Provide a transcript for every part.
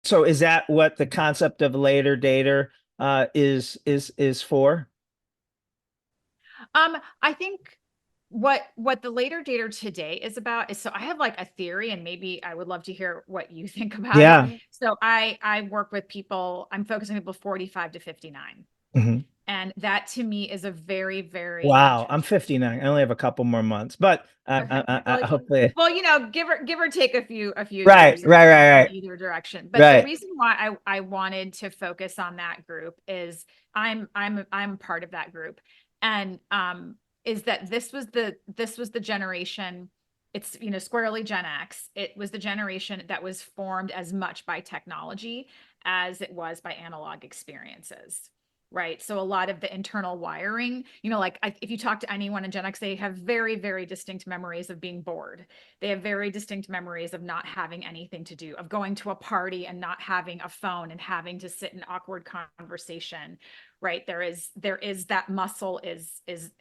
So is that what the concept of later dater is for? I think what the later dater today is about is, so I have like a theory, and maybe I would love to hear what you think about it. Yeah. So I work with people, I'm focusing on people 45 to 59. Mhm. And that to me is a very, very Wow, I'm 59. I only have a couple more months, but okay. Well, hopefully. give or take a few Right, years right, right, in right, either direction. But the right. reason why I wanted to focus on that group is I'm part of that group, and is that this was the generation. It's, squarely Gen X. It was the generation that was formed as much by technology as it was by analog experiences. Right. So a lot of the internal wiring, like if you talk to anyone in Gen X, they have very, very distinct memories of being bored. They have very distinct memories of not having anything to do, of going to a party and not having a phone and having to sit in awkward conversation. Right. There is that muscle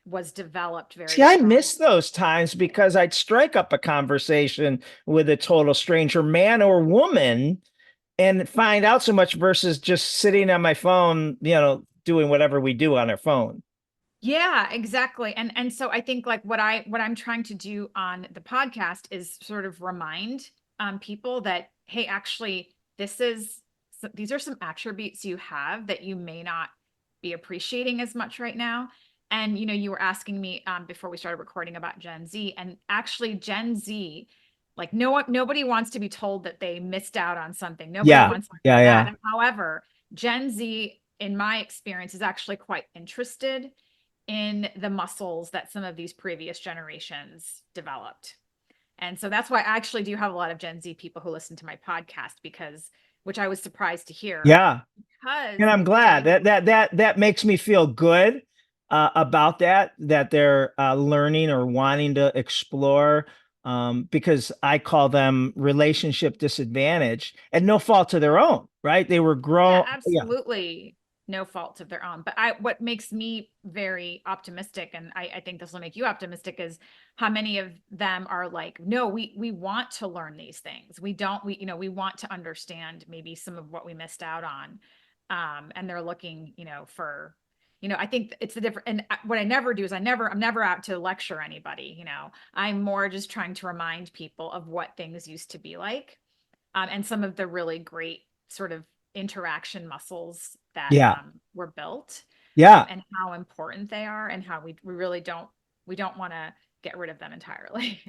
was developed very See, I strong. miss those times because I'd strike up a conversation with a total stranger, man or woman, and find out so much versus just sitting on my phone, doing whatever we do on our phone. Yeah, exactly. And so I think like what I'm trying to do on the podcast is sort of remind people that, hey, actually these are some attributes you have that you may not be appreciating as much right now. And you were asking me before we started recording about Gen Z, and actually Gen Z, like nobody wants to be told that they missed out on something. Nobody Yeah, wants to yeah, hear yeah. that. However, Gen Z, in my experience, is actually quite interested in the muscles that some of these previous generations developed. And so that's why I actually do have a lot of Gen Z people who listen to my podcast, because, which I was surprised to hear, Yeah. because And I'm glad they, that makes me feel good about that they're learning or wanting to explore because I call them relationship disadvantage and no fault to their own, right? They were yeah, grown. Yeah. absolutely no fault of their own. But what makes me very optimistic, and I think this will make you optimistic, is how many of them are like, no, we want to learn these things. We don't, we want to understand maybe some of what we missed out on. And they're looking, for, I think it's the different, and what I never do is I'm never out to lecture anybody, I'm more just trying to remind people of what things used to be like, and some of the really great sort of interaction muscles that Yeah. were built, Yeah. and how important they are, and how we really don't want to get rid of them entirely.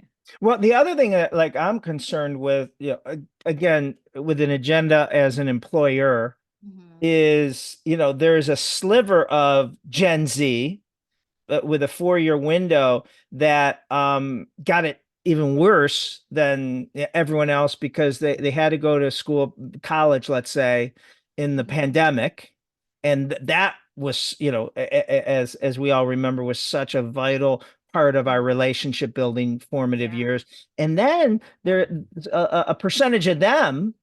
Well, the other thing that like I'm concerned with, again, with an agenda as an employer Mhm. is, there's a sliver of Gen Z with a 4-year window that got it even worse than everyone else because they had to go to school, college, let's say, in the Mhm. pandemic, and that was, as we all remember, was such a vital part of our Mhm. relationship building formative Yeah. years. And then there a percentage of them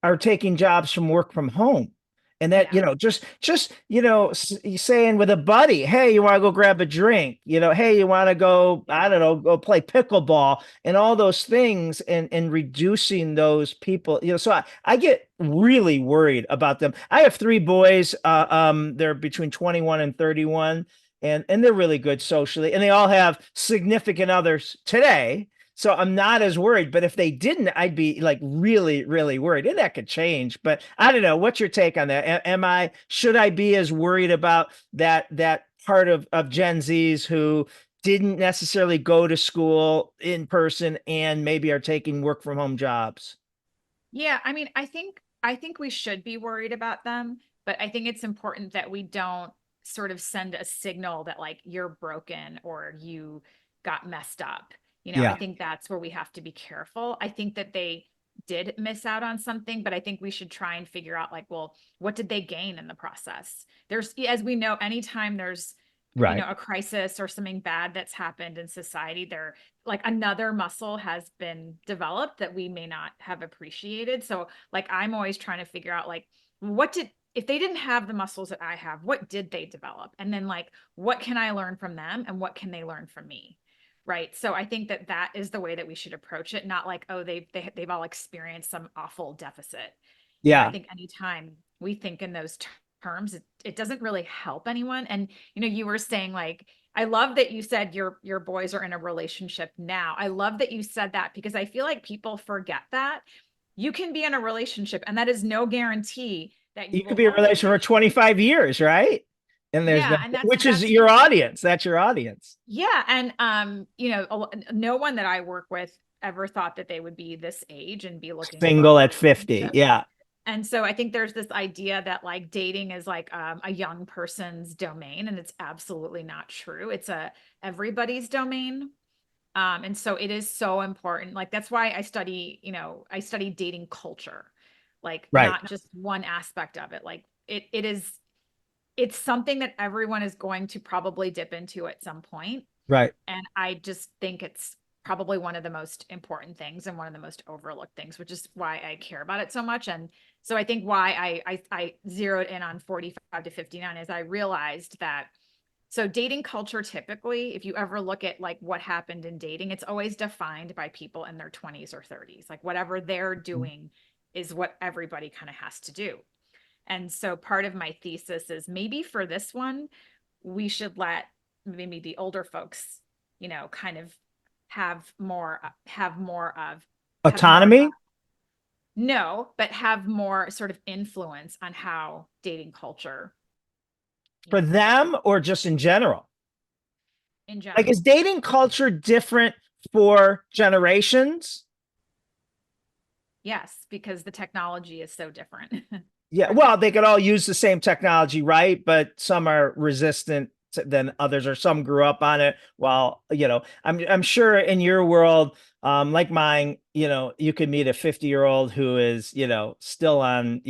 are taking jobs from work from home. And that, Yeah. just, saying with a buddy, hey, you want to go grab a drink? Hey, you want to go, I don't know, go play pickleball and all those things and reducing those people, so I get really worried about them. I have 3 boys. They're between 21 and 31, and they're really good socially, and they all have significant others today. So I'm not as worried, but if they didn't, I'd be like really, really worried. And that could change. But I don't know. What's your take on that? Should I be as worried about that part of Gen Zs who didn't necessarily go to school in person and maybe are taking work from home jobs? Yeah, I mean, I think we should be worried about them, but I think it's important that we don't sort of send a signal that like you're broken or you got messed up. I Yeah. think that's where we have to be careful. I think that they did miss out on something, but I think we should try and figure out like, well, what did they gain in the process? There's, as we know, anytime there's Right. a crisis or something bad that's happened in society, there, like, another muscle has been developed that we may not have appreciated. So like I'm always trying to figure out like, what did, if they didn't have the muscles that I have, what did they develop? And then like, what can I learn from them and what can they learn from me? Right. So I think that that is the way that we should approach it, not like, oh, they've all experienced some awful deficit. I Yeah. think anytime we think in those terms, it doesn't really help anyone. And, you were saying like, I love that you said your boys are in a relationship now. I love that you said that because I feel like people forget that you can be in a relationship and that is no guarantee that You you could will be in a always, relation for 25 years, right? And there's no, yeah. And which is that's your audience. That's your audience. yeah. And, no one that I work with ever thought that they would be this age and be looking for a Single at 50. relationship. Yeah. And so I think there's this idea that like dating is like a young person's domain, and it's absolutely not true. It's a everybody's domain. And so it is so important. Like that's why I study dating culture, like Right. not just one aspect of it. Like it's something that everyone is going to probably dip into at some point. Right. And I just think it's probably one of the most important things and one of the most overlooked things, which is why I care about it so much. And so I think why I zeroed in on 45 to 59 is I realized that so dating culture typically, if you ever look at like what happened in dating, it's always defined by people in their 20s or 30s. Like whatever they're doing is what everybody kind of has to do. And so part of my thesis is maybe for this one, we should let maybe the older folks, kind of have more of have more Autonomy no, but have more sort of influence on how dating culture, for them or just in general? in Like, is general. dating culture different for generations? Yes, because the technology is so different. Yeah, well, they could all use the same technology, right? But some are resistant than others, or some grew up on it. While, I'm sure in your world, like mine, you could meet a 50-year-old who is, still on,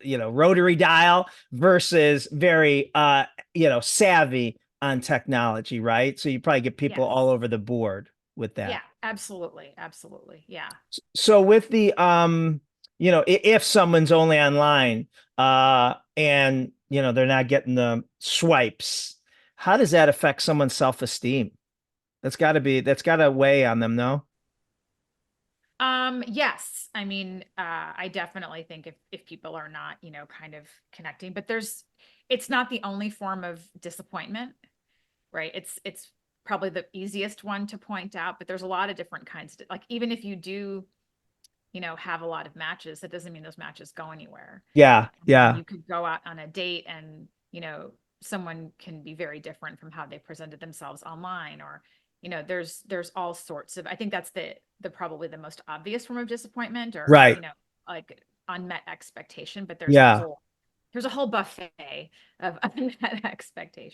rotary dial versus very, savvy on technology, right? So you probably get people all Yes. over the board with Yeah, that. absolutely. Absolutely. Yeah. So with the if someone's only online and they're not getting the swipes, how does that affect someone's self-esteem? That's got to weigh on them, no? Yes. I mean, I definitely think if people are not, kind of connecting, but it's not the only form of disappointment, right? It's probably the easiest one to point out, but there's a lot of different kinds of, like, even if you do, have a lot of matches, that doesn't mean those matches go anywhere. Yeah, And yeah, you could go out on a date and, someone can be very different from how they presented themselves online, or, there's all sorts of, I think that's the probably the most obvious form of disappointment, or, right. like unmet expectation, but Yeah. there's a whole buffet of unmet expectations.